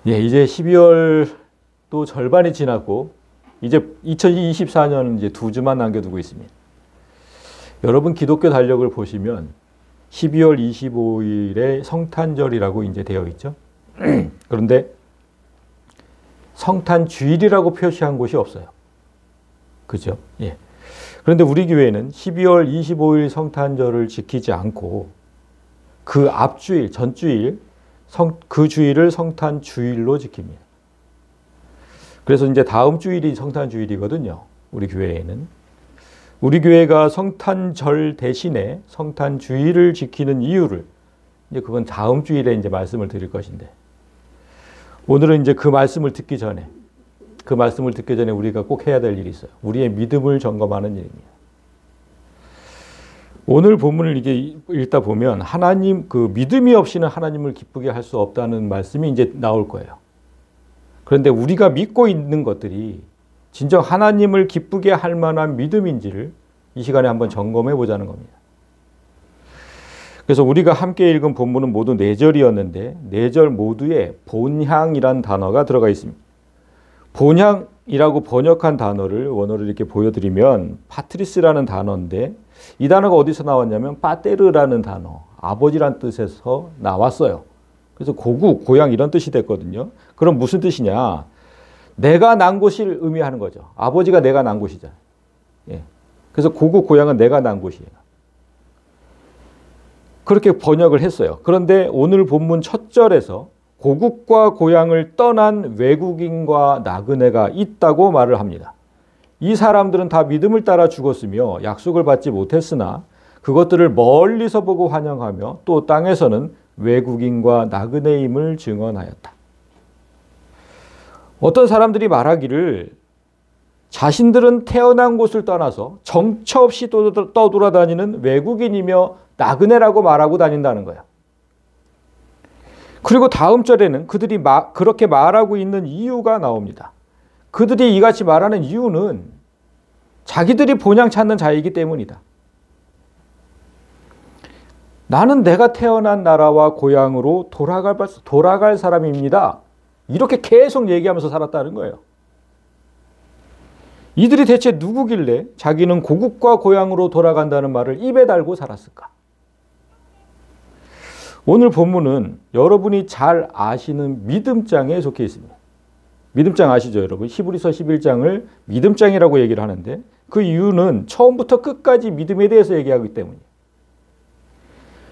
예, 이제 12월도 절반이 지났고 이제 2024년은 이제 2주만 남겨두고 있습니다. 여러분 기독교 달력을 보시면 12월 25일에 성탄절이라고 이제 되어 있죠. 그런데 성탄주일이라고 표시한 곳이 없어요. 그죠? 예. 그런데 우리 교회는 12월 25일 성탄절을 지키지 않고 그 앞주일, 전주일, 그 주일을 성탄주일로 지킵니다. 그래서 이제 다음 주일이 성탄주일이거든요. 우리 교회에는. 우리 교회가 성탄절 대신에 성탄주일을 지키는 이유를 이제 그건 다음 주일에 이제 말씀을 드릴 것인데 오늘은 이제 그 말씀을 듣기 전에 우리가 꼭 해야 될 일이 있어요. 우리의 믿음을 점검하는 일입니다. 오늘 본문을 이게 읽다 보면 하나님 그 믿음이 없이는 하나님을 기쁘게 할 수 없다는 말씀이 이제 나올 거예요. 그런데 우리가 믿고 있는 것들이 진정 하나님을 기쁘게 할 만한 믿음인지를 이 시간에 한번 점검해 보자는 겁니다. 그래서 우리가 함께 읽은 본문은 모두 4절이었는데 4절 모두에 본향이란 단어가 들어가 있습니다. 본향이라고 번역한 단어를 원어를 이렇게 보여드리면 파트리스라는 단어인데 이 단어가 어디서 나왔냐면 빠테르라는 단어, 아버지란 뜻에서 나왔어요. 그래서 고국, 고향 이런 뜻이 됐거든요. 그럼 무슨 뜻이냐? 내가 난 곳을 의미하는 거죠. 아버지가 내가 난 곳이잖아요. 예. 그래서 고국, 고향은 내가 난 곳이에요. 그렇게 번역을 했어요. 그런데 오늘 본문 첫 절에서 고국과 고향을 떠난 외국인과 나그네가 있다고 말을 합니다. 이 사람들은 다 믿음을 따라 죽었으며 약속을 받지 못했으나 그것들을 멀리서 보고 환영하며 또 땅에서는 외국인과 나그네임을 증언하였다. 어떤 사람들이 말하기를 자신들은 태어난 곳을 떠나서 정처 없이 떠돌아다니는 외국인이며 나그네라고 말하고 다닌다는 거야. 그리고 다음 절에는 그들이 그렇게 말하고 있는 이유가 나옵니다. 그들이 이같이 말하는 이유는 자기들이 본향 찾는 자이기 때문이다. 나는 내가 태어난 나라와 고향으로 돌아갈 사람입니다. 이렇게 계속 얘기하면서 살았다는 거예요. 이들이 대체 누구길래 자기는 고국과 고향으로 돌아간다는 말을 입에 달고 살았을까? 오늘 본문은 여러분이 잘 아시는 믿음장에 속해 있습니다. 믿음장 아시죠, 여러분? 히브리서 11장을 믿음장이라고 얘기를 하는데 그 이유는 처음부터 끝까지 믿음에 대해서 얘기하기 때문이에요.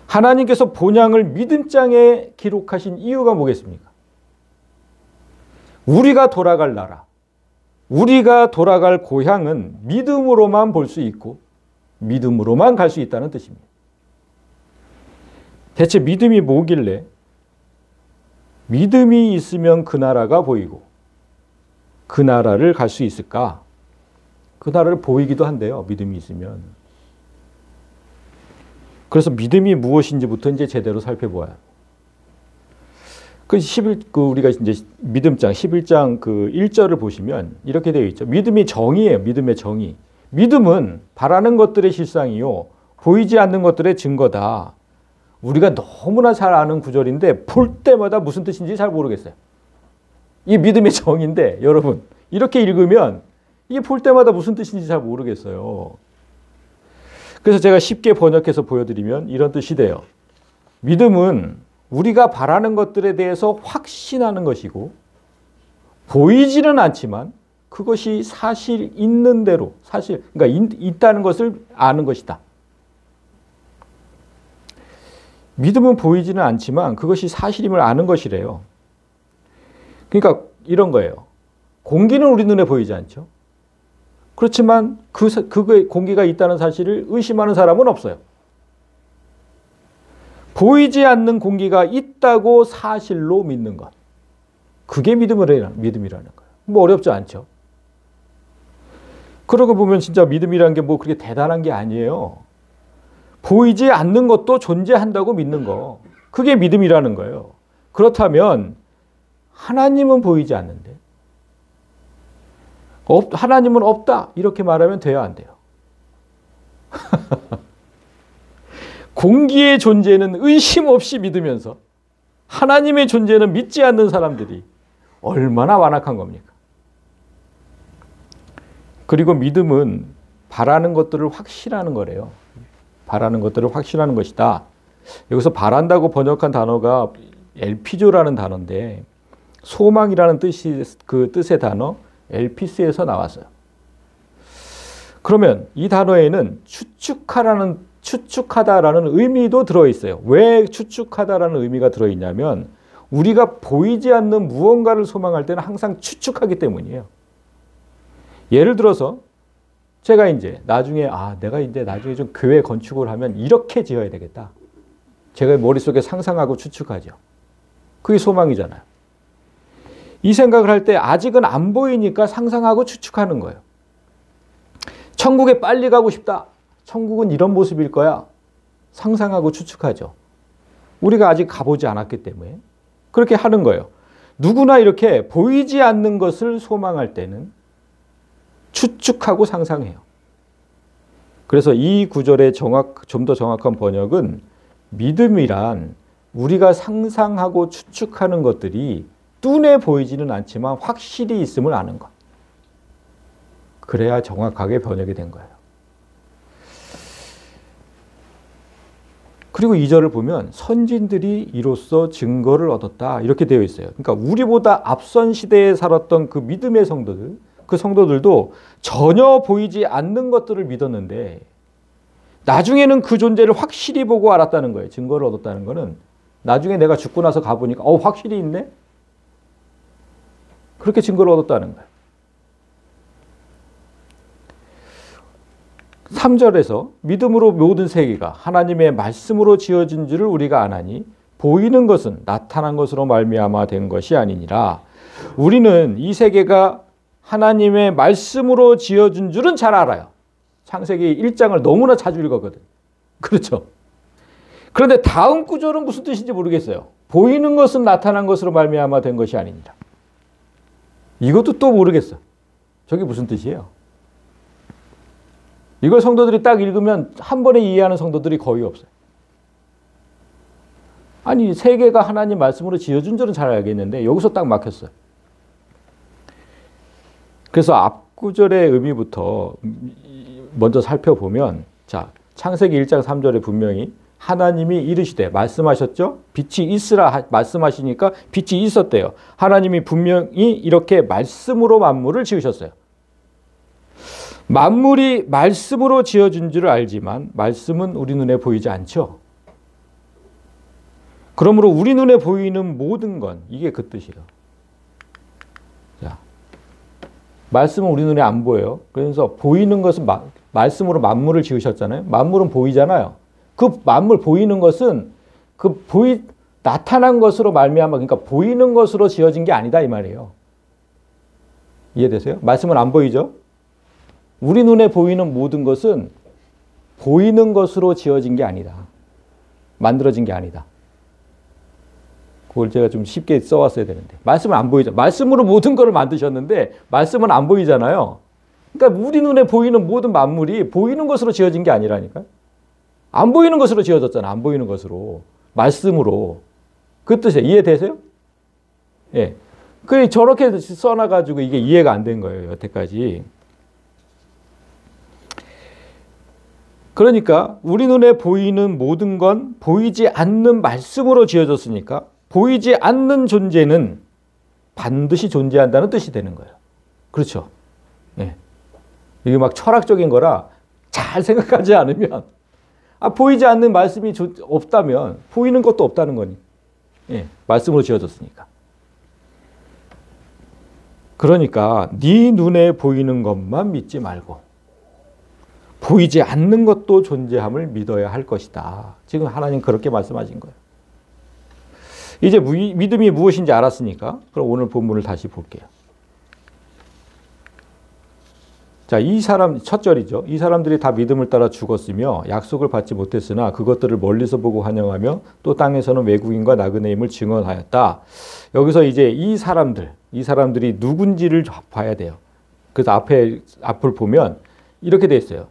하나님께서 본향을 믿음장에 기록하신 이유가 뭐겠습니까? 우리가 돌아갈 나라, 우리가 돌아갈 고향은 믿음으로만 볼 수 있고 믿음으로만 갈 수 있다는 뜻입니다. 대체 믿음이 뭐길래 믿음이 있으면 그 나라가 보이고 그 나라를 갈 수 있을까? 그 나라를 보이기도 한데요. 믿음이 있으면. 그래서 믿음이 무엇인지부터 이제 제대로 살펴보아요. 우리가 이제 믿음장 11장 그 1절을 보시면 이렇게 되어 있죠. 믿음이 정의예요. 믿음의 정의. 믿음은 바라는 것들의 실상이요 보이지 않는 것들의 증거다. 우리가 너무나 잘 아는 구절인데 볼 때마다 무슨 뜻인지 잘 모르겠어요. 이게 믿음의 정의인데 여러분 이렇게 읽으면 이게 볼 때마다 무슨 뜻인지 잘 모르겠어요. 그래서 제가 쉽게 번역해서 보여드리면 이런 뜻이 돼요. 믿음은 우리가 바라는 것들에 대해서 확신하는 것이고 보이지는 않지만 그것이 사실 있는 대로 그러니까 있다는 것을 아는 것이다. 믿음은 보이지는 않지만 그것이 사실임을 아는 것이래요. 그러니까 이런 거예요. 공기는 우리 눈에 보이지 않죠. 그렇지만 그 공기가 있다는 사실을 의심하는 사람은 없어요. 보이지 않는 공기가 있다고 사실로 믿는 것. 그게 믿음이라는 거예요. 뭐 어렵지 않죠. 그러고 보면 진짜 믿음이라는 게 뭐 그렇게 대단한 게 아니에요. 보이지 않는 것도 존재한다고 믿는 거. 그게 믿음이라는 거예요. 그렇다면 하나님은 보이지 않는데 하나님은 없다 이렇게 말하면 돼요, 안 돼요? 공기의 존재는 의심 없이 믿으면서 하나님의 존재는 믿지 않는 사람들이 얼마나 완악한 겁니까? 그리고 믿음은 바라는 것들을 확신하는 거래요. 바라는 것들을 확신하는 것이다. 여기서 바란다고 번역한 단어가 엘피조라는 단어인데 소망이라는 뜻이 그 뜻의 단어 엘피스에서 나왔어요. 그러면 이 단어에는 추측하다라는 의미도 들어있어요. 왜 추측하다라는 의미가 들어있냐면 우리가 보이지 않는 무언가를 소망할 때는 항상 추측하기 때문이에요. 예를 들어서 제가 이제 나중에 내가 이제 나중에 좀 교회 건축을 하면 이렇게 지어야 되겠다. 제가 머릿속에 상상하고 추측하죠. 그게 소망이잖아요. 이 생각을 할 때 아직은 안 보이니까 상상하고 추측하는 거예요. 천국에 빨리 가고 싶다. 천국은 이런 모습일 거야. 상상하고 추측하죠. 우리가 아직 가보지 않았기 때문에 그렇게 하는 거예요. 누구나 이렇게 보이지 않는 것을 소망할 때는 추측하고 상상해요. 그래서 이 구절의 좀 더 정확한 번역은 믿음이란 우리가 상상하고 추측하는 것들이 눈에 보이지는 않지만 확실히 있음을 아는 것. 그래야 정확하게 번역이 된 거예요. 그리고 2절을 보면 선진들이 이로써 증거를 얻었다 이렇게 되어 있어요. 그러니까 우리보다 앞선 시대에 살았던 그 믿음의 성도들, 그 성도들도 전혀 보이지 않는 것들을 믿었는데 나중에는 그 존재를 확실히 보고 알았다는 거예요. 증거를 얻었다는 거는 나중에 내가 죽고 나서 가보니까 확실히 있네? 그렇게 증거를 얻었다는 거예요. 3절에서 믿음으로 모든 세계가 하나님의 말씀으로 지어진 줄을 우리가 아나니 보이는 것은 나타난 것으로 말미암아 된 것이 아니니라. 우리는 이 세계가 하나님의 말씀으로 지어진 줄은 잘 알아요. 창세기 1장을 너무나 자주 읽었거든. 그렇죠? 그런데 다음 구절은 무슨 뜻인지 모르겠어요. 보이는 것은 나타난 것으로 말미암아 된 것이 아니니라. 이것도 또 모르겠어. 저게 무슨 뜻이에요? 이걸 성도들이 딱 읽으면 한 번에 이해하는 성도들이 거의 없어요. 아니 세계가 하나님 말씀으로 지어준 줄은 잘 알겠는데 여기서 딱 막혔어요. 그래서 앞구절의 의미부터 먼저 살펴보면 자 창세기 1장 3절에 분명히 하나님이 이르시되 말씀하셨죠? 빛이 있으라 말씀하시니까 빛이 있었대요. 하나님이 분명히 이렇게 말씀으로 만물을 지으셨어요. 만물이 말씀으로 지어진 줄 알지만 말씀은 우리 눈에 보이지 않죠. 그러므로 우리 눈에 보이는 모든 건 이게 그 뜻이에요. 자, 말씀은 우리 눈에 안 보여요. 그래서 보이는 것은 말씀으로 만물을 지으셨잖아요. 만물은 보이잖아요. 그 만물 보이는 것은 나타난 것으로 말미암아 그러니까 보이는 것으로 지어진 게 아니다 이 말이에요. 이해되세요? 말씀은 안 보이죠? 우리 눈에 보이는 모든 것은 보이는 것으로 지어진 게 아니다. 만들어진 게 아니다. 그걸 제가 좀 쉽게 써왔어야 되는데 말씀은 안 보이죠. 말씀으로 모든 것을 만드셨는데 말씀은 안 보이잖아요. 그러니까 우리 눈에 보이는 모든 만물이 보이는 것으로 지어진 게 아니라니까요. 안 보이는 것으로 지어졌잖아. 안 보이는 것으로. 말씀으로. 그 뜻이에요. 이해되세요? 예. 그 저렇게 써놔가지고 이게 이해가 안 된 거예요. 여태까지. 그러니까 우리 눈에 보이는 모든 건 보이지 않는 말씀으로 지어졌으니까 보이지 않는 존재는 반드시 존재한다는 뜻이 되는 거예요. 그렇죠? 예. 이게 막 철학적인 거라 잘 생각하지 않으면 보이지 않는 말씀이 없다면 보이는 것도 없다는 거니. 예. 말씀으로 지어졌으니까. 그러니까 네 눈에 보이는 것만 믿지 말고 보이지 않는 것도 존재함을 믿어야 할 것이다. 지금 하나님 그렇게 말씀하신 거예요. 이제 믿음이 무엇인지 알았으니까 그럼 오늘 본문을 다시 볼게요. 자, 이 사람 첫 절이죠. 이 사람들이 다 믿음을 따라 죽었으며 약속을 받지 못했으나 그것들을 멀리서 보고 환영하며 또 땅에서는 외국인과 나그네임을 증언하였다. 여기서 이제 이 사람들이 누군지를 봐야 돼요. 그래서 앞을 보면 이렇게 돼 있어요.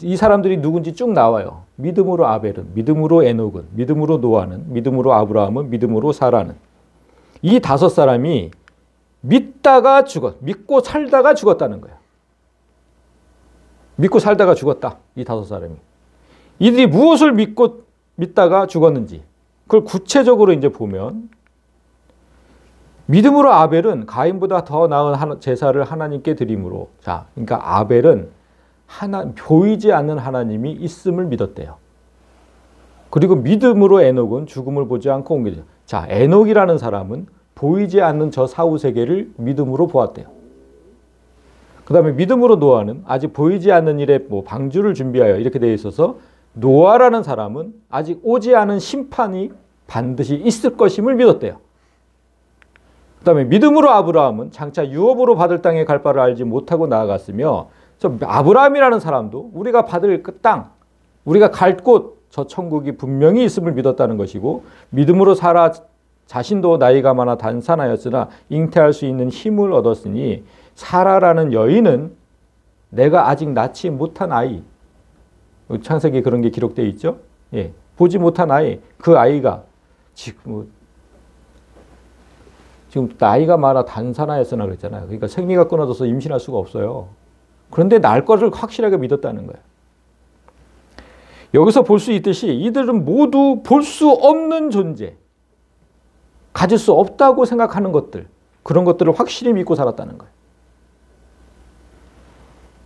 이 사람들이 누군지 쭉 나와요. 믿음으로 아벨은, 믿음으로 에녹은, 믿음으로 노아는, 믿음으로 아브라함은, 믿음으로 사라는. 이 5 사람이 믿다가 믿고 살다가 죽었다는 거예요. 믿고 살다가 죽었다. 이 5사람이. 이들이 무엇을 믿다가 죽었는지 그걸 구체적으로 이제 보면 믿음으로 아벨은 가인보다 더 나은 제사를 하나님께 드림으로 자, 그러니까 아벨은 보이지 않는 하나님이 있음을 믿었대요. 그리고 믿음으로 에녹은 죽음을 보지 않고 옮겨져. 자, 에녹이라는 사람은 보이지 않는 저 사후세계를 믿음으로 보았대요. 그 다음에 믿음으로 노아는 아직 보이지 않는 일에 방주를 준비하여 이렇게 되어 있어서 노아라는 사람은 아직 오지 않은 심판이 반드시 있을 것임을 믿었대요. 그 다음에 믿음으로 아브라함은 장차 유업으로 받을 땅에 갈 바를 알지 못하고 나아갔으며 저 아브라함이라는 사람도 우리가 받을 그 땅, 우리가 갈 곳, 저 천국이 분명히 있음을 믿었다는 것이고 믿음으로 사라 자신도 나이가 많아 단산하였으나 잉태할 수 있는 힘을 얻었으니 사라라는 여인은 내가 아직 낳지 못한 아이, 창세기에 그런 게 기록되어 있죠. 예, 보지 못한 아이, 그 아이가 지금 나이가 많아 단산하였으나 그랬잖아요. 그러니까 생리가 끊어져서 임신할 수가 없어요. 그런데 날 것을 확실하게 믿었다는 거예요. 여기서 볼 수 있듯이 이들은 모두 볼 수 없는 존재, 가질 수 없다고 생각하는 것들, 그런 것들을 확실히 믿고 살았다는 거예요.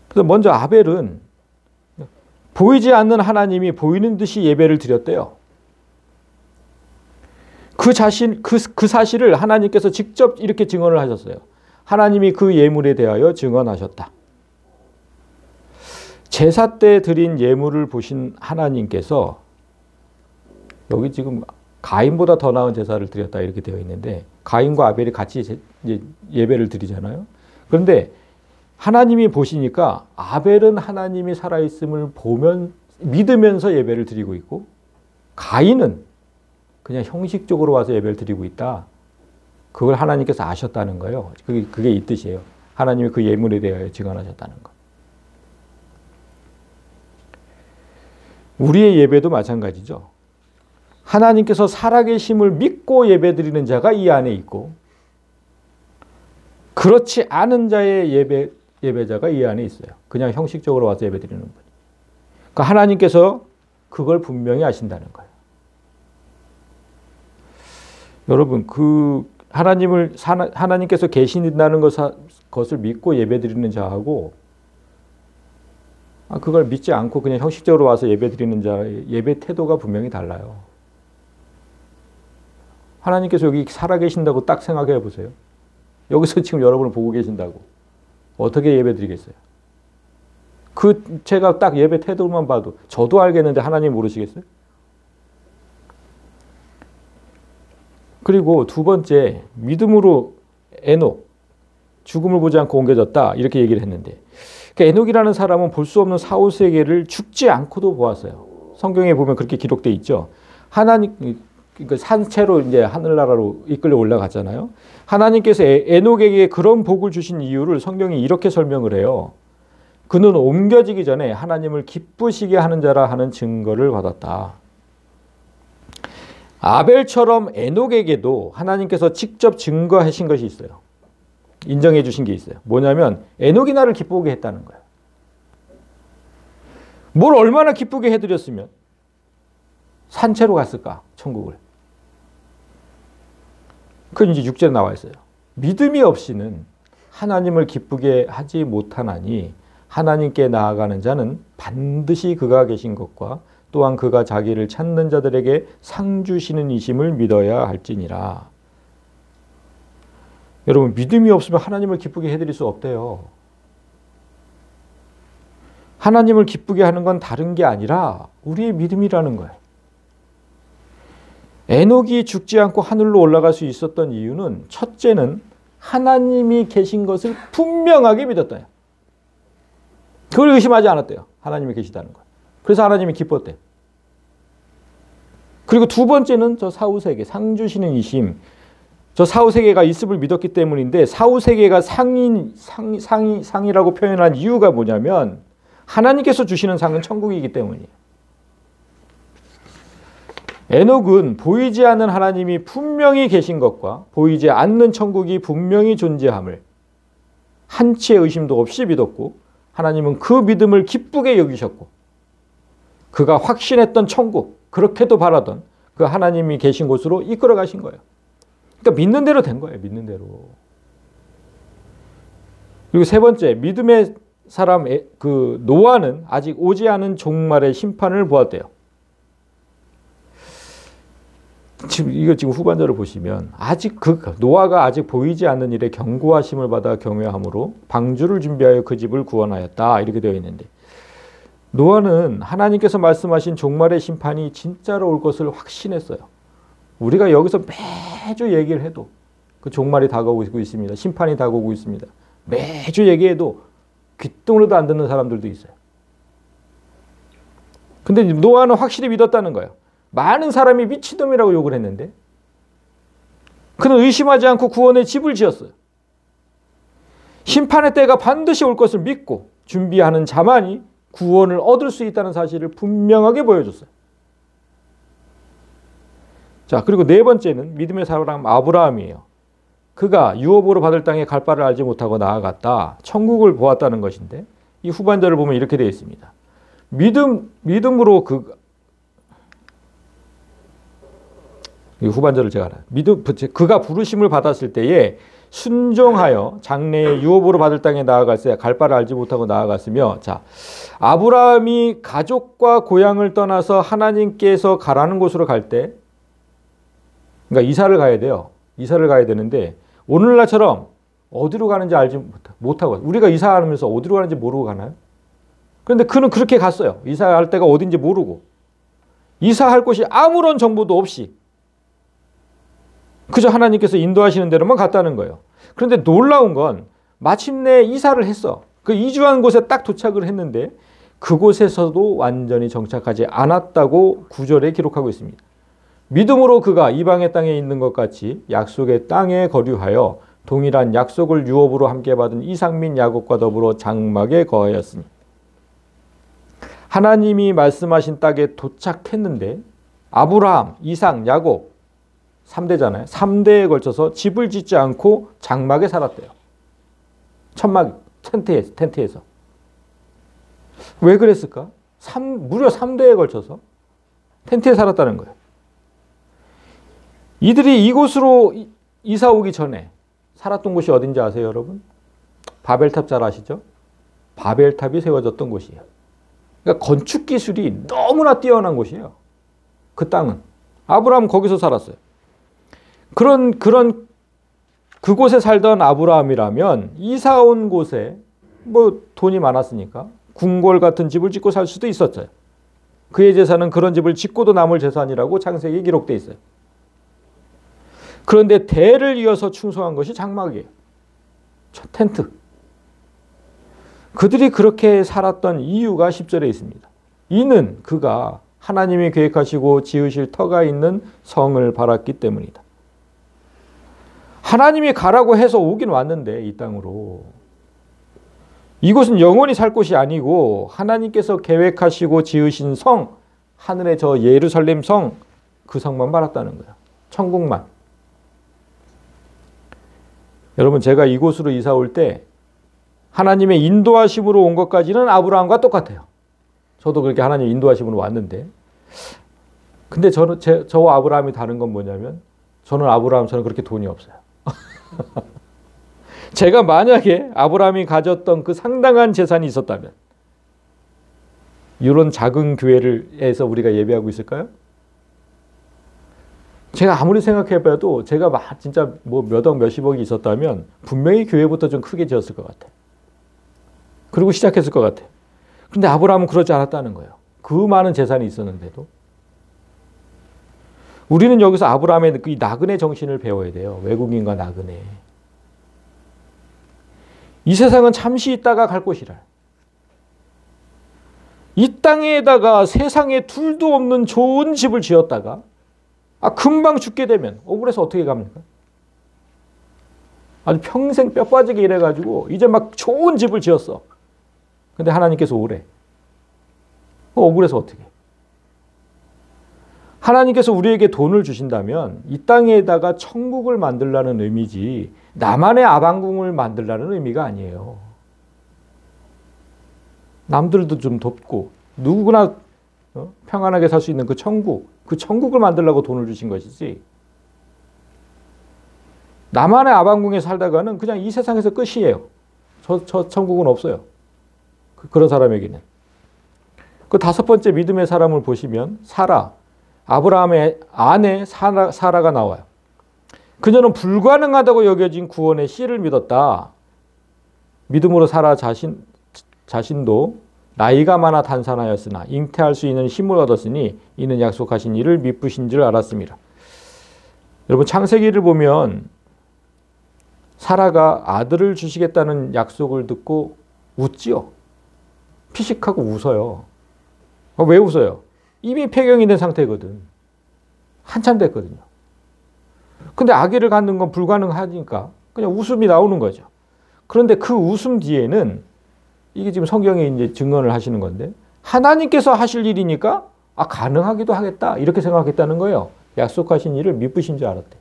그래서 먼저 아벨은 보이지 않는 하나님이 보이는 듯이 예배를 드렸대요. 그 사실을 하나님께서 직접 이렇게 증언을 하셨어요. 하나님이 그 예물에 대하여 증언하셨다. 제사 때 드린 예물을 보신 하나님께서 여기 지금 가인보다 더 나은 제사를 드렸다 이렇게 되어 있는데 가인과 아벨이 같이 예배를 드리잖아요. 그런데 하나님이 보시니까 아벨은 하나님이 살아있음을 믿으면서 예배를 드리고 있고 가인은 그냥 형식적으로 와서 예배를 드리고 있다. 그걸 하나님께서 아셨다는 거예요. 그게 이 뜻이에요. 하나님이 그 예물에 대하여 증언하셨다는 거. 우리의 예배도 마찬가지죠. 하나님께서 살아계심을 믿고 예배드리는 자가 이 안에 있고 그렇지 않은 자의 예배자가 이 안에 있어요. 그냥 형식적으로 와서 예배드리는 분. 그러니까 하나님께서 그걸 분명히 아신다는 거예요. 여러분, 하나님께서 계신다는 것을 믿고 예배드리는 자하고 그걸 믿지 않고 그냥 형식적으로 와서 예배드리는 자의 예배 태도가 분명히 달라요. 하나님께서 여기 살아계신다고 딱 생각해 보세요. 여기서 지금 여러분을 보고 계신다고. 어떻게 예배드리겠어요? 제가 딱 예배 태도만 봐도 저도 알겠는데 하나님 모르시겠어요? 그리고 두 번째, 믿음으로 에녹, 죽음을 보지 않고 옮겨졌다 이렇게 얘기를 했는데 그러니까 에녹이라는 사람은 볼 수 없는 사후세계를 죽지 않고도 보았어요. 성경에 보면 그렇게 기록되어 있죠. 그러니까 산채로 이제 하늘나라로 이끌려 올라갔잖아요. 하나님께서 에녹에게 그런 복을 주신 이유를 성경이 이렇게 설명을 해요. 그는 옮겨지기 전에 하나님을 기쁘시게 하는 자라 하는 증거를 받았다. 아벨처럼 에녹에게도 하나님께서 직접 증거하신 것이 있어요. 인정해 주신 게 있어요. 뭐냐면 에녹이 나를 기쁘게 했다는 거예요. 뭘 얼마나 기쁘게 해드렸으면 산채로 갔을까? 천국을. 그건 이제 6절에 나와 있어요. 믿음이 없이는 하나님을 기쁘게 하지 못하나니 하나님께 나아가는 자는 반드시 그가 계신 것과 또한 그가 자기를 찾는 자들에게 상 주시는 이심을 믿어야 할지니라. 여러분, 믿음이 없으면 하나님을 기쁘게 해드릴 수 없대요. 하나님을 기쁘게 하는 건 다른 게 아니라 우리의 믿음이라는 거예요. 에녹이 죽지 않고 하늘로 올라갈 수 있었던 이유는 첫째는 하나님이 계신 것을 분명하게 믿었대요. 그걸 의심하지 않았대요. 하나님이 계시다는 걸. 그래서 하나님이 기뻤대요. 그리고 두 번째는 저 사후세계, 상 주시는 이심. 저 사후세계가 있음을 믿었기 때문인데 사후세계가 상이라고 표현한 이유가 뭐냐면 하나님께서 주시는 상은 천국이기 때문이에요. 에녹은 보이지 않는 하나님이 분명히 계신 것과 보이지 않는 천국이 분명히 존재함을 한치의 의심도 없이 믿었고, 하나님은 그 믿음을 기쁘게 여기셨고, 그가 확신했던 천국, 그렇게도 바라던 그 하나님이 계신 곳으로 이끌어 가신 거예요. 그러니까 믿는 대로 된 거예요. 믿는 대로. 그리고 세 번째, 믿음의 사람 그 노아는 아직 오지 않은 종말의 심판을 보았대요. 지금 후반절을 보시면 아직 노아가 아직 보이지 않는 일에 경고하심을 받아 경외함으로 방주를 준비하여 그 집을 구원하였다, 이렇게 되어 있는데, 노아는 하나님께서 말씀하신 종말의 심판이 진짜로 올 것을 확신했어요. 우리가 여기서 매주 얘기를 해도 그 종말이 다가오고 있습니다. 심판이 다가오고 있습니다. 매주 얘기해도 귓등으로도 안 듣는 사람들도 있어요. 근데 노아는 확실히 믿었다는 거예요. 많은 사람이 미친놈이라고 욕을 했는데 그는 의심하지 않고 구원의 집을 지었어요. 심판의 때가 반드시 올 것을 믿고 준비하는 자만이 구원을 얻을 수 있다는 사실을 분명하게 보여줬어요. 자, 그리고 네 번째는 믿음의 사람 아브라함이에요. 그가 유업으로 받을 땅에 갈 바를 알지 못하고 나아갔다. 천국을 보았다는 것인데, 이 후반절을 보면 이렇게 되어 있습니다. 믿음으로 이 후반절을 제가 그가 부르심을 받았을 때에 순종하여 장래에 유업으로 받을 땅에 나아갈새 갈 바를 알지 못하고 나아갔으며, 자, 아브라함이 가족과 고향을 떠나서 하나님께서 가라는 곳으로 갈 때, 그러니까 이사를 가야 돼요. 이사를 가야 되는데 오늘날처럼 어디로 가는지 알지 못하고, 우리가 이사하면서 어디로 가는지 모르고 가나요? 그런데 그는 그렇게 갔어요. 이사할 데가 어딘지 모르고, 이사할 곳이 아무런 정보도 없이 그저 하나님께서 인도하시는 대로만 갔다는 거예요. 그런데 놀라운 건 마침내 이사를 했어. 그 이주한 곳에 딱 도착을 했는데 그곳에서도 완전히 정착하지 않았다고 9절에 기록하고 있습니다. 믿음으로 그가 이방의 땅에 있는 것 같이 약속의 땅에 거류하여 동일한 약속을 유업으로 함께 받은 이삭 및 야곱과 더불어 장막에 거하였으니, 하나님이 말씀하신 땅에 도착했는데 아브라함, 이삭, 야곱 3대잖아요. 3대에 걸쳐서 집을 짓지 않고 장막에 살았대요. 천막 텐트에서. 왜 그랬을까? 무려 3대에 걸쳐서 텐트에 살았다는 거예요. 이들이 이곳으로 이사 오기 전에 살았던 곳이 어딘지 아세요, 여러분? 바벨탑 잘 아시죠? 바벨탑이 세워졌던 곳이에요. 그러니까 건축 기술이 너무나 뛰어난 곳이에요. 그 땅은. 아브라함은 거기서 살았어요. 그곳에 살던 아브라함이라면 이사 온 곳에 뭐 돈이 많았으니까 궁궐 같은 집을 짓고 살 수도 있었어요. 그의 재산은 그런 집을 짓고도 남을 재산이라고 창세기에 기록되어 있어요. 그런데 대를 이어서 충성한 것이 장막이에요. 텐트. 그들이 그렇게 살았던 이유가 10절에 있습니다. 이는 그가 하나님이 계획하시고 지으실 터가 있는 성을 바랐기 때문이다. 하나님이 가라고 해서 오긴 왔는데 이 땅으로. 이곳은 영원히 살 곳이 아니고 하나님께서 계획하시고 지으신 성, 하늘의 저 예루살렘 성, 그 성만 바랐다는 거예요. 천국만. 여러분, 제가 이곳으로 이사 올 때 하나님의 인도하심으로 온 것까지는 아브라함과 똑같아요. 저도 그렇게 하나님 인도하심으로 왔는데, 근데 저와 아브라함이 다른 건 뭐냐면, 저는 그렇게 돈이 없어요. 제가 만약에 아브라함이 가졌던 그 상당한 재산이 있었다면 이런 작은 교회에서 우리가 예배하고 있을까요? 제가 아무리 생각해봐도 제가 진짜 뭐 몇억 몇십억이 있었다면 분명히 교회부터 좀 크게 지었을 것 같아요. 그리고 시작했을 것 같아요. 그런데 아브라함은 그러지 않았다는 거예요. 그 많은 재산이 있었는데도. 우리는 여기서 아브라함의 그 나그네 정신을 배워야 돼요. 외국인과 나그네. 이 세상은 잠시 있다가 갈 곳이라. 이 땅에다가 세상에 둘도 없는 좋은 집을 지었다가 금방 죽게 되면 억울해서 어떻게 갑니까? 아주 평생 뼈 빠지게 일해가지고 이제 막 좋은 집을 지었어. 근데 하나님께서 오래. 억울해서 어떻게? 하나님께서 우리에게 돈을 주신다면 이 땅에다가 천국을 만들라는 의미지 나만의 아방궁을 만들라는 의미가 아니에요. 남들도 좀 돕고 누구나 평안하게 살 수 있는 그 천국을 만들려고 돈을 주신 것이지, 나만의 아방궁에 살다가는 그냥 이 세상에서 끝이에요. 저 천국은 없어요. 그런 사람에게는. 그 다섯 번째 믿음의 사람을 보시면 아브라함의 아내 사라가 나와요. 그녀는 불가능하다고 여겨진 구원의 씨를 믿었다. 믿음으로 사라 자신도 나이가 많아 단산하였으나 잉태할 수 있는 힘을 얻었으니 이는 약속하신 이를 미쁘신 줄 알았습니다. 여러분, 창세기를 보면 사라가 아들을 주시겠다는 약속을 듣고 웃지요. 피식하고 웃어요. 왜 웃어요? 이미 폐경이 된 상태거든. 한참 됐거든요. 근데 아기를 갖는 건 불가능하니까 그냥 웃음이 나오는 거죠. 그런데 그 웃음 뒤에는, 이게 지금 성경에 이제 증언을 하시는 건데, 하나님께서 하실 일이니까 가능하기도 하겠다 이렇게 생각했다는 거예요. 약속하신 일을 미쁘신 줄 알았대.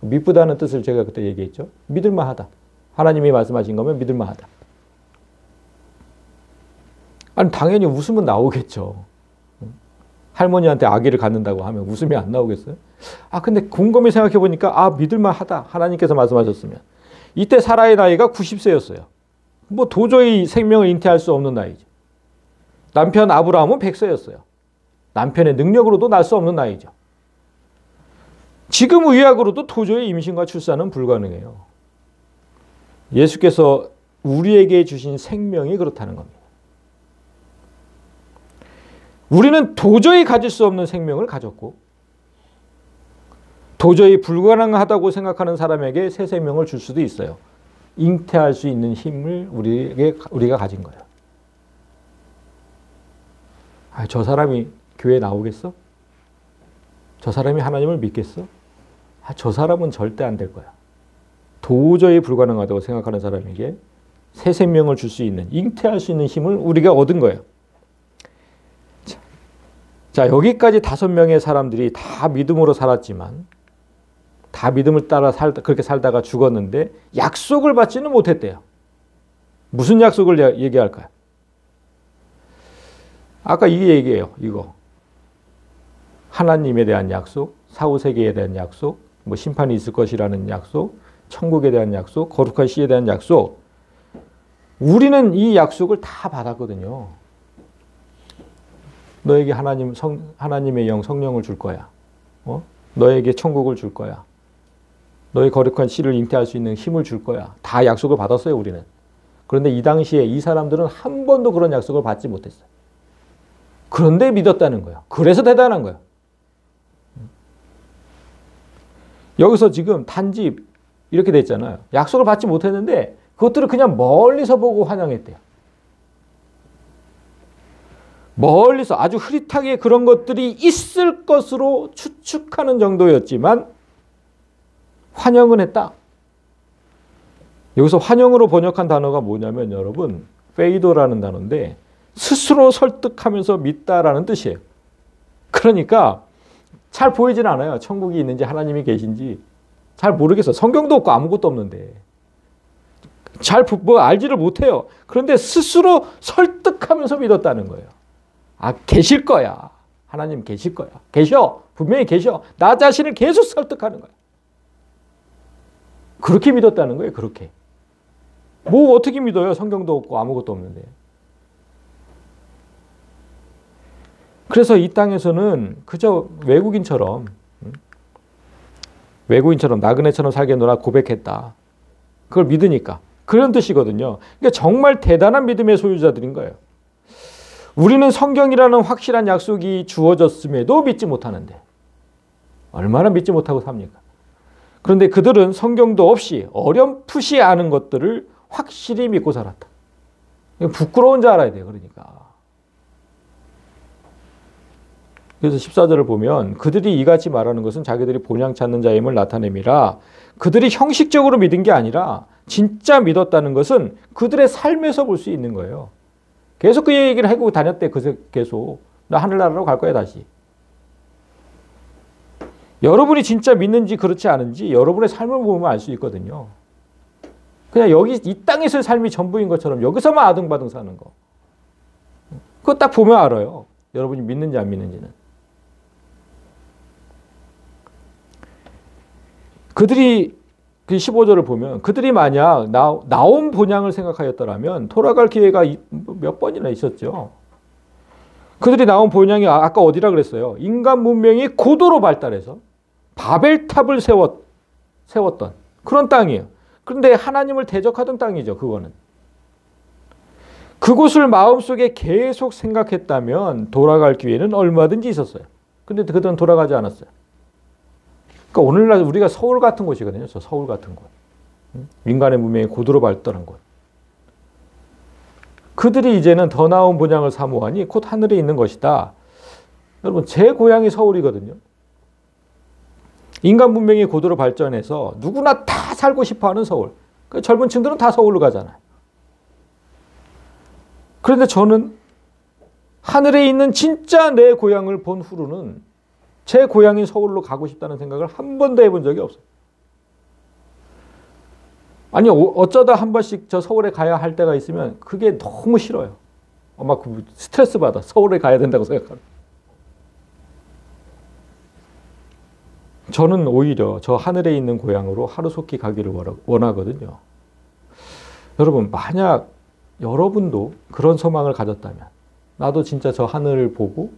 미쁘다는 뜻을 제가 그때 얘기했죠. 믿을만하다. 하나님이 말씀하신 거면 믿을만하다. 아니, 당연히 웃음은 나오겠죠. 할머니한테 아기를 갖는다고 하면 웃음이 안 나오겠어요? 근데 곰곰이 생각해 보니까 믿을만하다. 하나님께서 말씀하셨으면. 이때 사라의 나이가 90세였어요. 뭐 도저히 생명을 잉태할 수 없는 나이죠. 남편 아브라함은 100세였어요. 남편의 능력으로도 날 수 없는 나이죠. 지금 의학으로도 도저히 임신과 출산은 불가능해요. 예수께서 우리에게 주신 생명이 그렇다는 겁니다. 우리는 도저히 가질 수 없는 생명을 가졌고, 도저히 불가능하다고 생각하는 사람에게 새 생명을 줄 수도 있어요. 잉태할 수 있는 힘을 우리가 가진 거예요. 저 사람이 교회에 나오겠어? 저 사람이 하나님을 믿겠어? 저 사람은 절대 안 될 거야. 도저히 불가능하다고 생각하는 사람에게 새 생명을 줄 수 있는, 잉태할 수 있는 힘을 우리가 얻은 거예요. 자, 여기까지 5명의 사람들이 다 믿음으로 살았지만, 다 믿음을 따라 그렇게 살다가 죽었는데 약속을 받지는 못했대요. 무슨 약속을 얘기할까요? 아까 이 얘기예요. 이거. 하나님에 대한 약속, 사후세계에 대한 약속, 뭐 심판이 있을 것이라는 약속, 천국에 대한 약속, 거룩한 씨에 대한 약속. 우리는 이 약속을 다 받았거든요. 너에게 하나님의 영 성령을 줄 거야. 너에게 천국을 줄 거야. 너의 거룩한 씨를 잉태할 수 있는 힘을 줄 거야. 다 약속을 받았어요, 우리는. 그런데 이 당시에 이 사람들은 한 번도 그런 약속을 받지 못했어요. 그런데 믿었다는 거예요. 그래서 대단한 거예요. 여기서 지금 단지 이렇게 돼 있잖아요. 약속을 받지 못했는데 그것들을 그냥 멀리서 보고 환영했대요. 멀리서 아주 흐릿하게 그런 것들이 있을 것으로 추측하는 정도였지만 환영은 했다. 여기서 환영으로 번역한 단어가 뭐냐면 여러분, 페이도라는 단어인데 스스로 설득하면서 믿다라는 뜻이에요. 그러니까 잘 보이진 않아요. 천국이 있는지 하나님이 계신지 잘 모르겠어. 성경도 없고 아무것도 없는데 알지를 못해요. 그런데 스스로 설득하면서 믿었다는 거예요. 계실 거야. 하나님 계실 거야. 계셔. 분명히 계셔. 나 자신을 계속 설득하는 거야. 그렇게 믿었다는 거예요. 그렇게. 뭐 어떻게 믿어요? 성경도 없고 아무것도 없는데. 그래서 이 땅에서는 그저 외국인처럼 나그네처럼 살겠노라 고백했다. 그걸 믿으니까. 그런 뜻이거든요. 그러니까 정말 대단한 믿음의 소유자들인 거예요. 우리는 성경이라는 확실한 약속이 주어졌음에도 믿지 못하는데 얼마나 믿지 못하고 삽니까? 그런데 그들은 성경도 없이 어렴풋이 아는 것들을 확실히 믿고 살았다. 부끄러운 줄 알아야 돼요. 그러니까. 그래서 14절을 보면 그들이 이같이 말하는 것은 자기들이 본향 찾는 자임을 나타냄이라. 그들이 형식적으로 믿은 게 아니라 진짜 믿었다는 것은 그들의 삶에서 볼 수 있는 거예요. 계속 그 얘기를 하고 다녔대. 계속. 나 하늘나라로 갈 거야 다시. 여러분이 진짜 믿는지 그렇지 않은지 여러분의 삶을 보면 알 수 있거든요. 그냥 여기 이 땅에서의 삶이 전부인 것처럼 여기서만 아등바등 사는 거. 그거 딱 보면 알아요. 여러분이 믿는지 안 믿는지는. 그들이 그 15절을 보면 그들이 만약 나온 본향을 생각하였더라면 돌아갈 기회가 몇 번이나 있었죠. 그들이 나온 본향이 아까 어디라 그랬어요? 인간 문명이 고도로 발달해서 바벨탑을 세웠던 그런 땅이에요. 그런데 하나님을 대적하던 땅이죠. 그거는. 그곳을 마음속에 계속 생각했다면 돌아갈 기회는 얼마든지 있었어요. 근데 그들은 돌아가지 않았어요. 그러니까 오늘날 우리가 서울 같은 곳이거든요. 저 서울 같은 곳. 인간의 문명이 고도로 발달한 곳. 그들이 이제는 더 나은 본향을 사모하니 곧 하늘에 있는 것이다. 여러분, 제 고향이 서울이거든요. 인간 문명이 고도로 발전해서 누구나 다 살고 싶어하는 서울. 그 젊은 층들은 다 서울로 가잖아요. 그런데 저는 하늘에 있는 진짜 내 고향을 본 후로는 제 고향인 서울로 가고 싶다는 생각을 한 번도 해본 적이 없어요. 아니, 어쩌다 한 번씩 저 서울에 가야 할 때가 있으면 그게 너무 싫어요. 막 스트레스 받아. 서울에 가야 된다고 생각하면. 저는 오히려 저 하늘에 있는 고향으로 하루속히 가기를 원하거든요. 여러분, 만약 여러분도 그런 소망을 가졌다면, 나도 진짜 저 하늘을 보고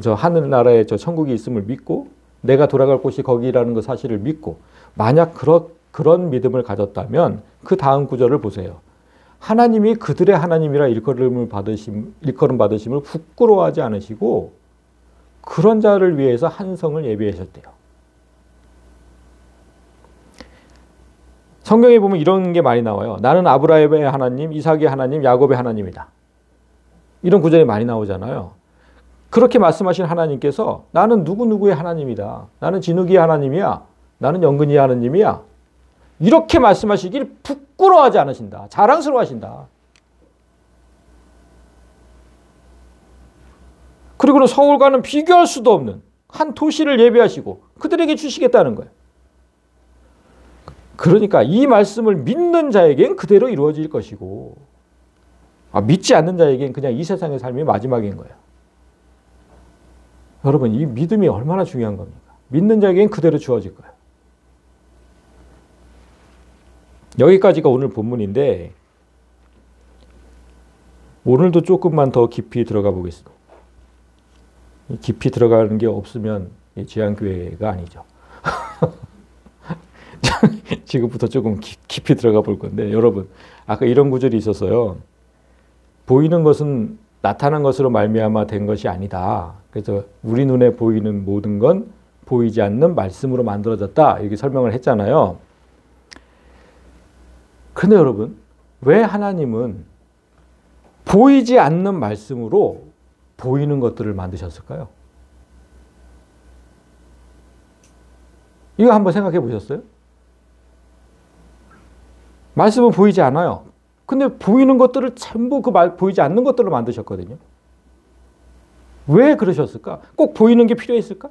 저 하늘나라에 저 천국이 있음을 믿고 내가 돌아갈 곳이 거기라는 그 사실을 믿고 만약 그런 믿음을 가졌다면 그 다음 구절을 보세요. 하나님이 그들의 하나님이라 일컬음 받으심을 부끄러워하지 않으시고 그런 자를 위해서 한 성을 예비하셨대요. 성경에 보면 이런 게 많이 나와요. 나는 아브라함의 하나님, 이삭의 하나님, 야곱의 하나님이다. 이런 구절이 많이 나오잖아요. 그렇게 말씀하신 하나님께서 나는 누구누구의 하나님이다. 나는 진욱이의 하나님이야. 나는 영근이의 하나님이야. 이렇게 말씀하시길 부끄러워하지 않으신다. 자랑스러워하신다. 그리고는 서울과는 비교할 수도 없는 한 도시를 예비하시고 그들에게 주시겠다는 거예요. 그러니까 이 말씀을 믿는 자에겐 그대로 이루어질 것이고 믿지 않는 자에겐 그냥 이 세상의 삶이 마지막인 거예요. 여러분, 이 믿음이 얼마나 중요한 겁니까? 믿는 자에겐 그대로 주어질 거예요. 여기까지가 오늘 본문인데 오늘도 조금만 더 깊이 들어가 보겠습니다. 깊이 들어가는 게 없으면 지향교회가 아니죠. 지금부터 조금 깊이 들어가 볼 건데 여러분, 아까 이런 구절이 있었어요. 보이는 것은 나타난 것으로 말미암아 된 것이 아니다. 그래서 우리 눈에 보이는 모든 건 보이지 않는 말씀으로 만들어졌다. 이렇게 설명을 했잖아요. 그런데 여러분, 왜 하나님은 보이지 않는 말씀으로 보이는 것들을 만드셨을까요? 이거 한번 생각해 보셨어요? 말씀은 보이지 않아요. 근데 보이는 것들을 전부 보이지 않는 것들로 만드셨거든요. 왜 그러셨을까? 꼭 보이는 게 필요했을까?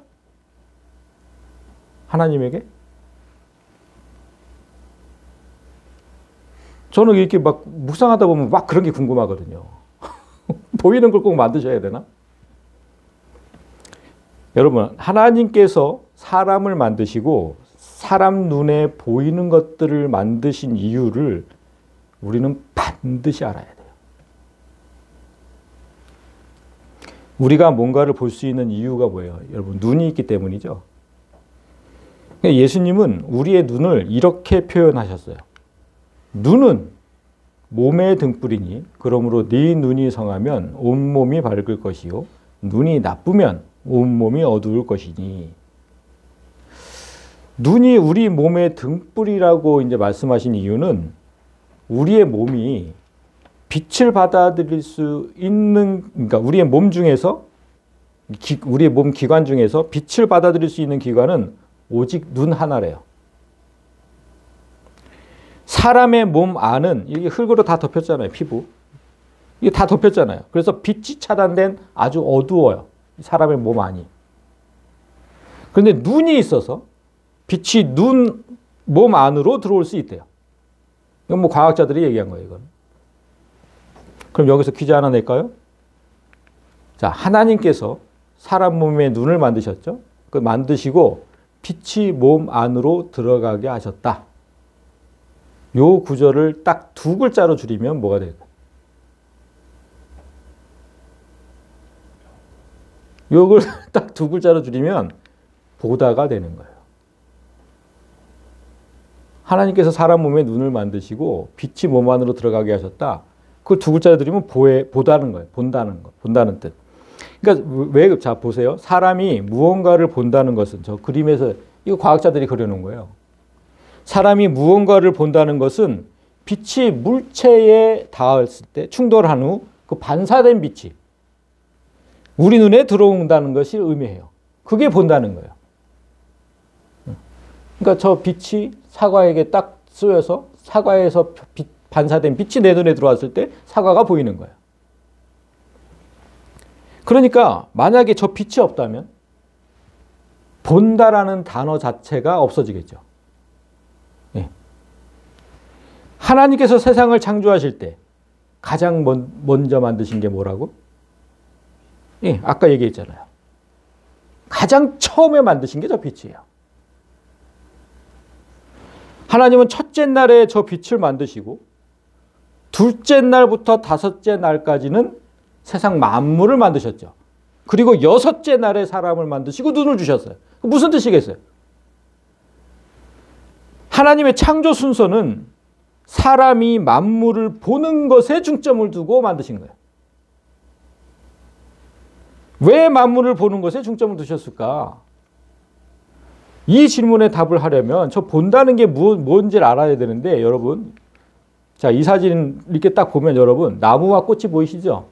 하나님에게? 저는 이렇게 막 묵상하다 보면 막 그런 게 궁금하거든요. 보이는 걸 꼭 만드셔야 되나? 여러분, 하나님께서 사람을 만드시고 사람 눈에 보이는 것들을 만드신 이유를 우리는 반드시 알아야 돼요. 우리가 뭔가를 볼 수 있는 이유가 뭐예요? 여러분, 눈이 있기 때문이죠. 예수님은 우리의 눈을 이렇게 표현하셨어요. 눈은 몸의 등불이니 그러므로 네 눈이 성하면 온몸이 밝을 것이요 눈이 나쁘면 온몸이 어두울 것이니. 눈이 우리 몸의 등불이라고 이제 말씀하신 이유는 우리의 몸이 빛을 받아들일 수 있는, 그러니까 우리의 몸 중에서 우리의 몸 기관 중에서 빛을 받아들일 수 있는 기관은 오직 눈 하나래요. 사람의 몸 안은 이게 흙으로 다 덮였잖아요. 피부. 이게 다 덮였잖아요. 그래서 빛이 차단된 아주 어두워요. 사람의 몸 안이. 그런데 눈이 있어서 빛이 몸 안으로 들어올 수 있대요. 이건 뭐 과학자들이 얘기한 거예요, 이건. 그럼 여기서 퀴즈 하나 낼까요? 자, 하나님께서 사람 몸에 눈을 만드셨죠? 그 만드시고 빛이 몸 안으로 들어가게 하셨다. 요 구절을 딱 두 글자로 줄이면 뭐가 될까요? 요걸 딱 두 글자로 줄이면 보다가 되는 거예요. 하나님께서 사람 몸에 눈을 만드시고 빛이 몸 안으로 들어가게 하셨다. 그걸 두 글자로 줄이면 보다는 거예요. 본다는 뜻. 그러니까 자 보세요. 사람이 무언가를 본다는 것은 저 그림에서 이거 과학자들이 그려놓은 거예요. 사람이 무언가를 본다는 것은 빛이 물체에 닿았을 때 충돌한 후 그 반사된 빛이 우리 눈에 들어온다는 것이 의미해요. 그게 본다는 거예요. 그러니까 저 빛이 사과에게 딱 쏘여서 사과에서 반사된 빛이 내 눈에 들어왔을 때 사과가 보이는 거예요. 그러니까 만약에 저 빛이 없다면 본다라는 단어 자체가 없어지겠죠. 예. 하나님께서 세상을 창조하실 때 가장 먼저 만드신 게 뭐라고? 예, 아까 얘기했잖아요. 가장 처음에 만드신 게 저 빛이에요. 하나님은 첫째 날에 저 빛을 만드시고 둘째 날부터 다섯째 날까지는 세상 만물을 만드셨죠. 그리고 여섯째 날에 사람을 만드시고 눈을 주셨어요. 무슨 뜻이겠어요? 하나님의 창조 순서는 사람이 만물을 보는 것에 중점을 두고 만드신 거예요. 왜 만물을 보는 것에 중점을 두셨을까? 이 질문에 답을 하려면 저 본다는 게 뭔지를 알아야 되는데 여러분, 자, 이 사진 이렇게 딱 보면 여러분 나무와 꽃이 보이시죠?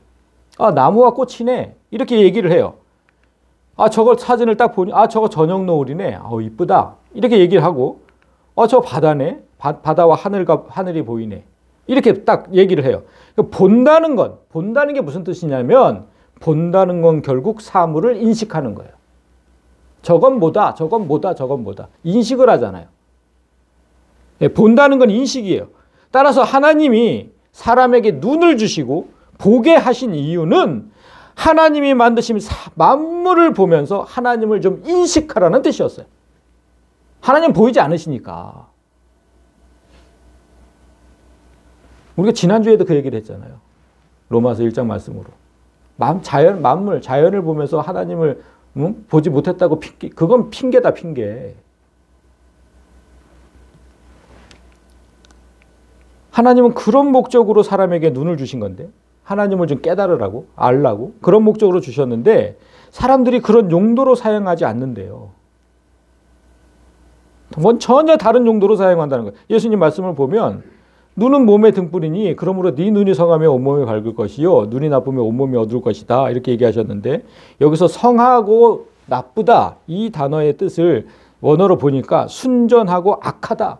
아, 나무와 꽃이네. 이렇게 얘기를 해요. 아, 저걸 사진을 딱 보니 아, 저거 저녁 노을이네. 이쁘다. 이렇게 얘기를 하고 저 바다네. 바다와 하늘이 보이네. 이렇게 딱 얘기를 해요. 본다는 게 무슨 뜻이냐면 본다는 건 결국 사물을 인식하는 거예요. 저건 뭐다. 인식을 하잖아요. 본다는 건 인식이에요. 따라서 하나님이 사람에게 눈을 주시고 보게 하신 이유는 하나님이 만드신 만물을 보면서 하나님을 좀 인식하라는 뜻이었어요. 하나님 보이지 않으시니까. 우리가 지난주에도 그 얘기를 했잖아요. 로마서 1장 말씀으로. 자연을 보면서 하나님을 보지 못했다고 그건 핑계다, 핑계. 하나님은 그런 목적으로 사람에게 눈을 주신 건데 하나님을 좀 깨달으라고, 알라고 그런 목적으로 주셨는데 사람들이 그런 용도로 사용하지 않는데요. 뭔 전혀 다른 용도로 사용한다는 거예요. 예수님 말씀을 보면 눈은 몸의 등불이니 그러므로 네 눈이 성하며 온몸이 밝을 것이요 눈이 나쁘면 온몸이 어두울 것이다 이렇게 얘기하셨는데 여기서 성하고 나쁘다 이 단어의 뜻을 원어로 보니까 순전하고 악하다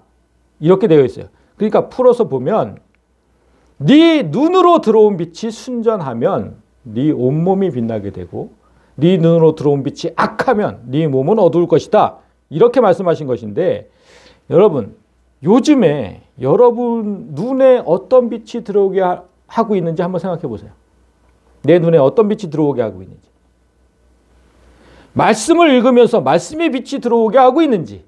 이렇게 되어 있어요. 그러니까 풀어서 보면 네 눈으로 들어온 빛이 순전하면 네 온몸이 빛나게 되고 네 눈으로 들어온 빛이 악하면 네 몸은 어두울 것이다. 이렇게 말씀하신 것인데 여러분 요즘에 여러분 눈에 어떤 빛이 들어오게 하고 있는지 한번 생각해 보세요. 내 눈에 어떤 빛이 들어오게 하고 있는지. 말씀을 읽으면서 말씀의 빛이 들어오게 하고 있는지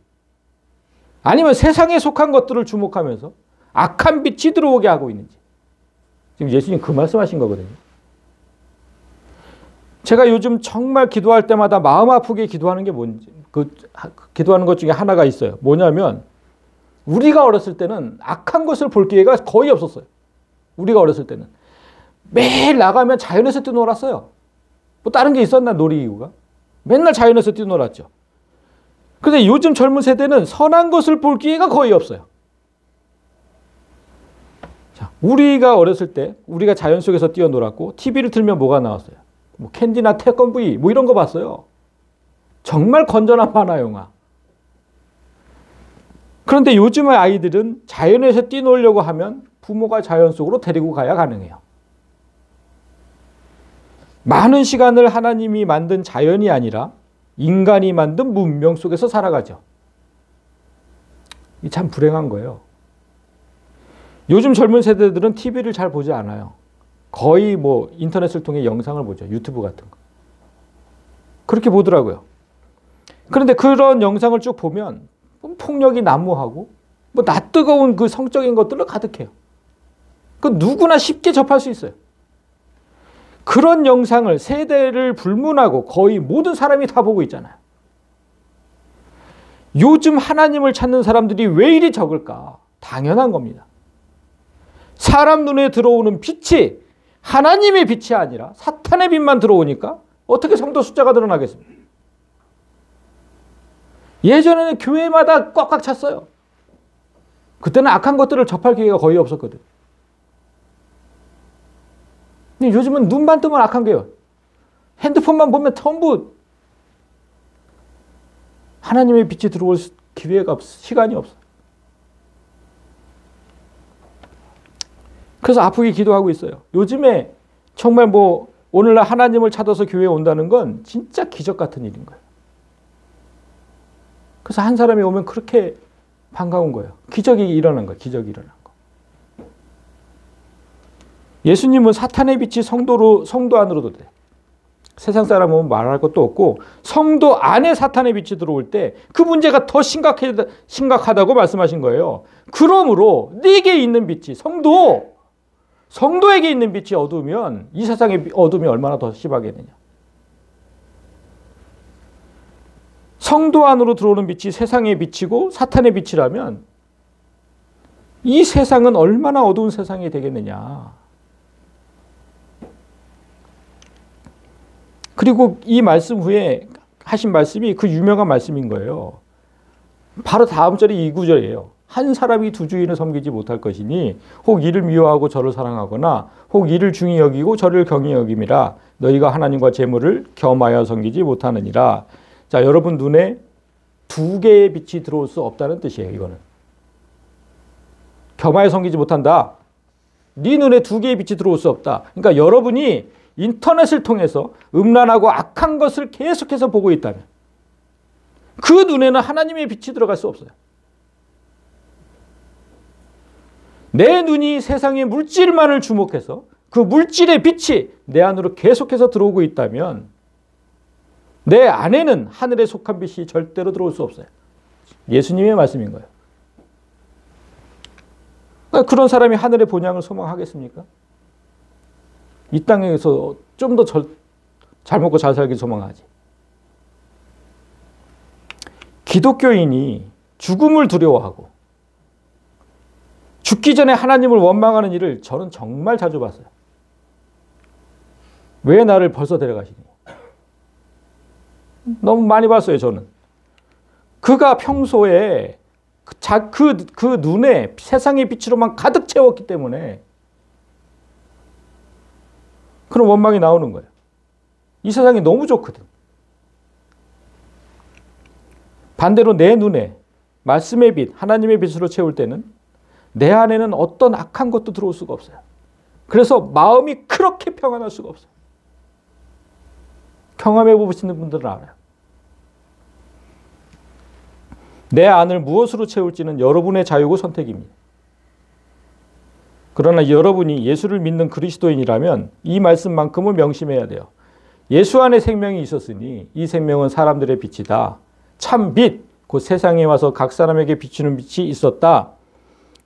아니면 세상에 속한 것들을 주목하면서 악한 빛이 들어오게 하고 있는지. 지금 예수님 그 말씀하신 거거든요. 제가 요즘 정말 기도할 때마다 마음 아프게 기도하는 게 뭔지 기도하는 것 중에 하나가 있어요. 뭐냐면 우리가 어렸을 때는 악한 것을 볼 기회가 거의 없었어요. 우리가 어렸을 때는 매일 나가면 자연에서 뛰어놀았어요. 뭐 다른 게 있었나 놀이기구가? 맨날 자연에서 뛰어놀았죠. 그런데 요즘 젊은 세대는 선한 것을 볼 기회가 거의 없어요. 자, 우리가 어렸을 때 우리가 자연 속에서 뛰어놀았고 TV를 틀면 뭐가 나왔어요? 뭐 캔디나 태권브이 뭐 이런 거 봤어요. 정말 건전한 만화 영화. 그런데 요즘의 아이들은 자연에서 뛰놀려고 하면 부모가 자연 속으로 데리고 가야 가능해요. 많은 시간을 하나님이 만든 자연이 아니라 인간이 만든 문명 속에서 살아가죠. 이 참 불행한 거예요. 요즘 젊은 세대들은 TV를 잘 보지 않아요. 거의 뭐 인터넷을 통해 영상을 보죠. 유튜브 같은 거. 그렇게 보더라고요. 그런데 그런 영상을 쭉 보면 폭력이 난무하고 뭐 낯뜨거운 그 성적인 것들로 가득해요. 그 누구나 쉽게 접할 수 있어요. 그런 영상을 세대를 불문하고 거의 모든 사람이 다 보고 있잖아요. 요즘 하나님을 찾는 사람들이 왜 이리 적을까? 당연한 겁니다. 사람 눈에 들어오는 빛이 하나님의 빛이 아니라 사탄의 빛만 들어오니까 어떻게 성도 숫자가 늘어나겠습니까? 예전에는 교회마다 꽉꽉 찼어요. 그때는 악한 것들을 접할 기회가 거의 없었거든. 근데 요즘은 눈만 뜨면 악한 게요. 핸드폰만 보면 전부 하나님의 빛이 들어올 기회가 없어. 시간이 없어. 그래서 아프게 기도하고 있어요. 요즘에 정말 뭐 오늘날 하나님을 찾아서 교회에 온다는 건 진짜 기적 같은 일인 거예요. 그래서 한 사람이 오면 그렇게 반가운 거예요. 기적이 일어난 거예요. 기적이 일어난 거. 예수님은 사탄의 빛이 성도 안으로도 돼. 세상 사람은 말할 것도 없고 성도 안에 사탄의 빛이 들어올 때 그 문제가 더 심각하다고 말씀하신 거예요. 그러므로 네게 있는 빛이 성도에게 있는 빛이 어두우면 이 세상의 어둠이 얼마나 더 심하겠느냐. 성도 안으로 들어오는 빛이 세상의 빛이고 사탄의 빛이라면 이 세상은 얼마나 어두운 세상이 되겠느냐. 그리고 이 말씀 후에 하신 말씀이 그 유명한 말씀인 거예요. 바로 다음 절이 이 구절이에요. 한 사람이 두 주인을 섬기지 못할 것이니 혹 이를 미워하고 저를 사랑하거나 혹 이를 중히 여기고 저를 경히 여김이라 너희가 하나님과 재물을 겸하여 섬기지 못하느니라. 자, 여러분 눈에 두 개의 빛이 들어올 수 없다는 뜻이에요. 이거는 겸하여 섬기지 못한다. 네 눈에 두 개의 빛이 들어올 수 없다. 그러니까 여러분이 인터넷을 통해서 음란하고 악한 것을 계속해서 보고 있다면 그 눈에는 하나님의 빛이 들어갈 수 없어요. 내 눈이 세상의 물질만을 주목해서 그 물질의 빛이 내 안으로 계속해서 들어오고 있다면 내 안에는 하늘에 속한 빛이 절대로 들어올 수 없어요. 예수님의 말씀인 거예요. 그러니까 그런 사람이 하늘의 본향을 소망하겠습니까? 이 땅에서 좀 더 잘 먹고 잘 살길 소망하지. 기독교인이 죽음을 두려워하고 죽기 전에 하나님을 원망하는 일을 저는 정말 자주 봤어요. 왜 나를 벌써 데려가시니? 너무 많이 봤어요, 저는. 그가 평소에 그 눈에 세상의 빛으로만 가득 채웠기 때문에 그런 원망이 나오는 거예요. 이 세상이 너무 좋거든. 반대로 내 눈에 말씀의 빛, 하나님의 빛으로 채울 때는 내 안에는 어떤 악한 것도 들어올 수가 없어요. 그래서 마음이 그렇게 평안할 수가 없어요. 경험해 보시는 분들은 알아요. 내 안을 무엇으로 채울지는 여러분의 자유고 선택입니다. 그러나 여러분이 예수를 믿는 그리스도인이라면 이 말씀만큼은 명심해야 돼요. 예수 안에 생명이 있었으니 이 생명은 사람들의 빛이다. 참 빛, 곧 세상에 와서 각 사람에게 비추는 빛이 있었다.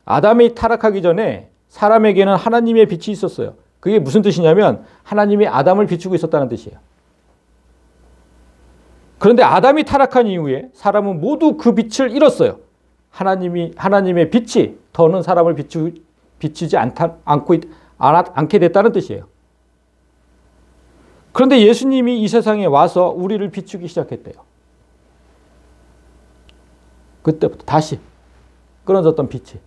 아담이 타락하기 전에 사람에게는 하나님의 빛이 있었어요. 그게 무슨 뜻이냐면 하나님이 아담을 비추고 있었다는 뜻이에요. 그런데 아담이 타락한 이후에 사람은 모두 그 빛을 잃었어요. 하나님의 빛이 더는 사람을 비추지 않게 됐다는 뜻이에요. 그런데 예수님이 이 세상에 와서 우리를 비추기 시작했대요. 그때부터 다시 끊어졌던 빛이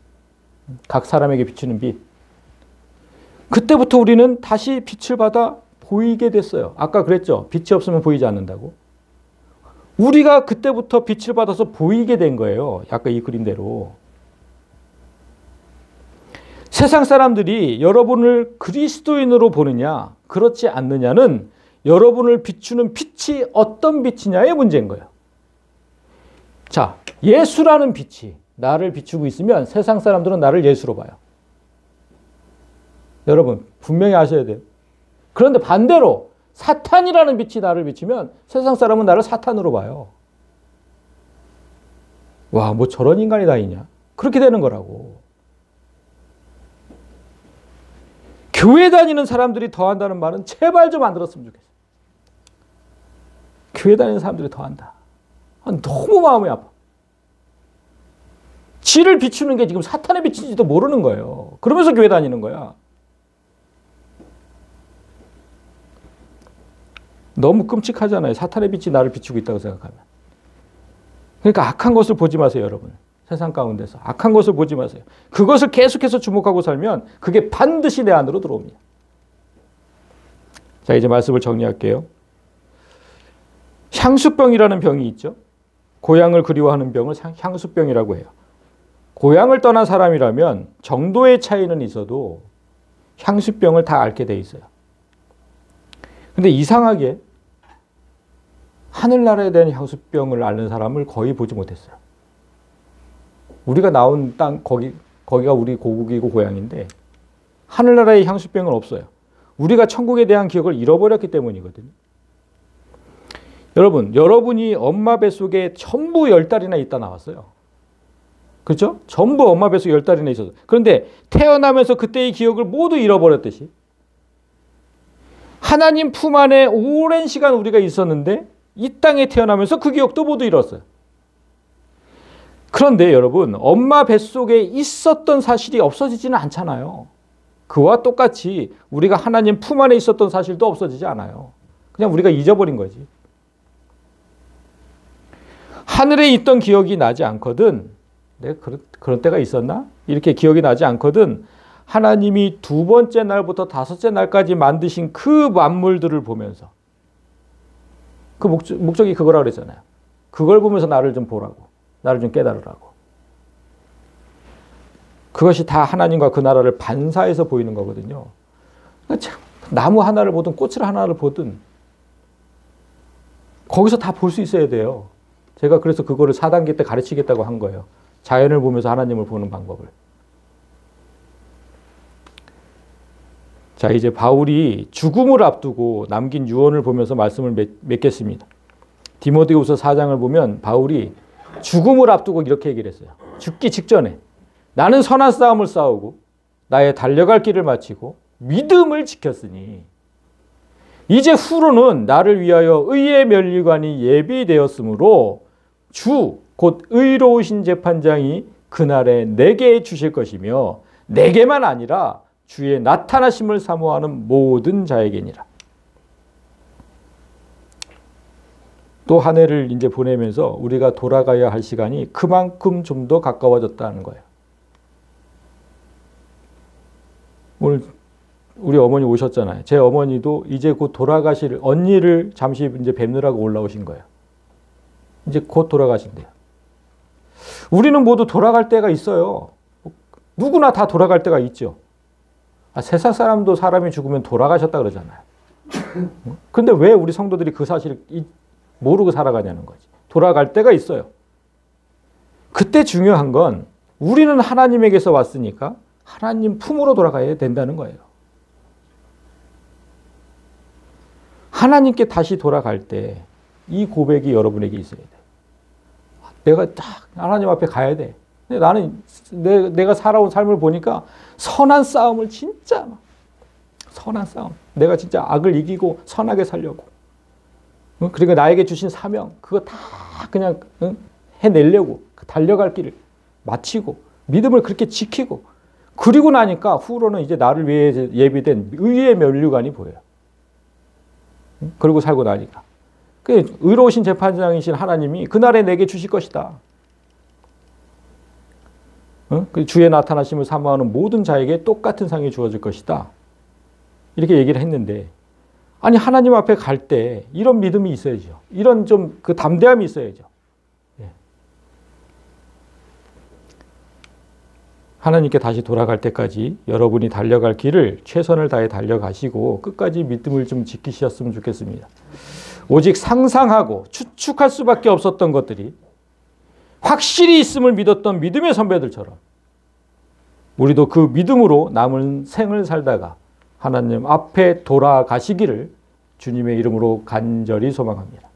각 사람에게 비추는 빛. 그때부터 우리는 다시 빛을 받아 보이게 됐어요. 아까 그랬죠. 빛이 없으면 보이지 않는다고. 우리가 그때부터 빛을 받아서 보이게 된 거예요. 아까 이 그림대로. 세상 사람들이 여러분을 그리스도인으로 보느냐 그렇지 않느냐는 여러분을 비추는 빛이 어떤 빛이냐의 문제인 거예요. 자, 예수라는 빛이 나를 비추고 있으면 세상 사람들은 나를 예수로 봐요. 여러분 분명히 아셔야 돼요. 그런데 반대로 사탄이라는 빛이 나를 비추면 세상 사람은 나를 사탄으로 봐요. 와, 뭐 저런 인간이 다 있냐? 그렇게 되는 거라고. 교회 다니는 사람들이 더한다는 말은 제발 좀 안 들었으면 좋겠어요. 교회 다니는 사람들이 더한다. 너무 마음이 아파. 지를 비추는 게 지금 사탄의 빛인지도 모르는 거예요. 그러면서 교회 다니는 거야. 너무 끔찍하잖아요. 사탄의 빛이 나를 비추고 있다고 생각하면. 그러니까 악한 것을 보지 마세요, 여러분. 세상 가운데서. 악한 것을 보지 마세요. 그것을 계속해서 주목하고 살면 그게 반드시 내 안으로 들어옵니다. 자, 이제 말씀을 정리할게요. 향수병이라는 병이 있죠. 고향을 그리워하는 병을 향수병이라고 해요. 고향을 떠난 사람이라면 정도의 차이는 있어도 향수병을 다 앓게 돼 있어요. 근데 이상하게 하늘나라에 대한 향수병을 앓는 사람을 거의 보지 못했어요. 우리가 나온 땅, 거기가 우리 고국이고 고향인데 하늘나라의 향수병은 없어요. 우리가 천국에 대한 기억을 잃어버렸기 때문이거든요. 여러분이 엄마 뱃속에 전부 10달이나 있다 나왔어요. 그렇죠? 전부 엄마 뱃속에 10달이나 있었어요. 그런데 태어나면서 그때의 기억을 모두 잃어버렸듯이 하나님 품 안에 오랜 시간 우리가 있었는데 이 땅에 태어나면서 그 기억도 모두 잃었어요. 그런데 여러분, 엄마 뱃속에 있었던 사실이 없어지지는 않잖아요. 그와 똑같이 우리가 하나님 품 안에 있었던 사실도 없어지지 않아요. 그냥 우리가 잊어버린 거지. 하늘에 있던 기억이 나지 않거든. 내가 그런 때가 있었나? 이렇게 기억이 나지 않거든. 하나님이 두 번째 날부터 다섯째 날까지 만드신 그 만물들을 보면서 그 목적이 그거라고 그랬잖아요. 그걸 보면서 나를 좀 보라고. 나를 좀 깨달으라고. 그것이 다 하나님과 그 나라를 반사해서 보이는 거거든요. 참, 나무 하나를 보든 꽃을 하나를 보든 거기서 다 볼 수 있어야 돼요. 제가 그래서 그거를 4단계 때 가르치겠다고 한 거예요. 자연을 보면서 하나님을 보는 방법을. 자, 이제 바울이 죽음을 앞두고 남긴 유언을 보면서 말씀을 맺겠습니다. 디모데후서 4장을 보면 바울이 죽음을 앞두고 이렇게 얘기를 했어요. 죽기 직전에 나는 선한 싸움을 싸우고 나의 달려갈 길을 마치고 믿음을 지켰으니 이제 후로는 나를 위하여 의의 면류관이 예비되었으므로 주 곧 의로우신 재판장이 그날에 내게 주실 것이며 내게만 아니라 주의 나타나심을 사모하는 모든 자에게니라. 또 한 해를 이제 보내면서 우리가 돌아가야 할 시간이 그만큼 좀 더 가까워졌다는 거예요. 오늘 우리 어머니 오셨잖아요. 제 어머니도 이제 곧 돌아가실 언니를 잠시 이제 뵙느라고 올라오신 거예요. 이제 곧 돌아가신대요. 우리는 모두 돌아갈 때가 있어요. 누구나 다 돌아갈 때가 있죠. 세상 사람도 사람이 죽으면 돌아가셨다 그러잖아요. 근데 왜 우리 성도들이 그 사실을 모르고 살아가냐는 거지. 돌아갈 때가 있어요. 그때 중요한 건 우리는 하나님에게서 왔으니까 하나님 품으로 돌아가야 된다는 거예요. 하나님께 다시 돌아갈 때 이 고백이 여러분에게 있어야 돼. 내가 딱 하나님 앞에 가야 돼. 근데 나는 내가 살아온 삶을 보니까 선한 싸움을 진짜 선한 싸움. 내가 진짜 악을 이기고 선하게 살려고. 그리고 나에게 주신 사명 그거 다 그냥 해내려고 달려갈 길을 마치고 믿음을 그렇게 지키고 그리고 나니까 후로는 이제 나를 위해 예비된 의의 면류관이 보여요. 그리고 살고 나니까. 의로우신 재판장이신 하나님이 그날에 내게 주실 것이다. 주의 나타나심을 사모하는 모든 자에게 똑같은 상이 주어질 것이다. 이렇게 얘기를 했는데 아니 하나님 앞에 갈 때 이런 믿음이 있어야죠. 이런 좀 그 담대함이 있어야죠. 하나님께 다시 돌아갈 때까지 여러분이 달려갈 길을 최선을 다해 달려가시고 끝까지 믿음을 좀 지키셨으면 좋겠습니다. 오직 상상하고 추측할 수밖에 없었던 것들이 확실히 있음을 믿었던 믿음의 선배들처럼 우리도 그 믿음으로 남은 생을 살다가 하나님 앞에 돌아가시기를 주님의 이름으로 간절히 소망합니다.